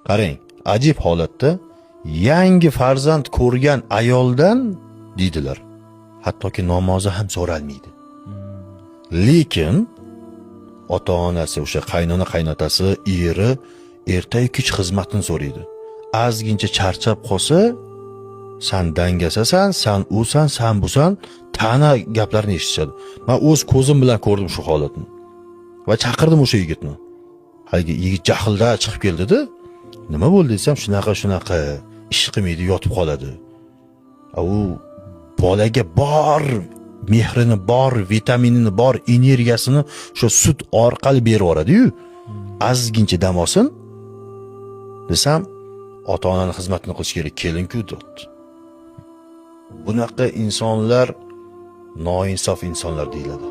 Qarang, ajib holatda yangi farzand ko'rgan ayoldan deydilar, hattoki namozi ham so'ralmaydi. Lekin ota-onasi, o'sha qaynona qaynotasi, eri ertayu kech xizmatini so'raydi. Azgincha charchab qolsa, san dangasasan, san usan, san busan, ta'na gaplarni eshitishadi. Men o'z ko'zim bilan ko'rdim shu holatni. Va chaqirdim o'sha yigitni. Haligi yigit jahlda chiqib keldi-da. Nima bo'ldi desam, shunaqa ish qilmaydi, yotib qoladi. U bolaga bor mehrini, bor vitaminini, bor energiyasini shu sut orqali berib yoradi-yu. Azgincha dam olsin desam, ota-onaning xizmatini qilish kerak, kelin-ku debdi. Bunaqa insonlar noinsof insonlar deyiladi.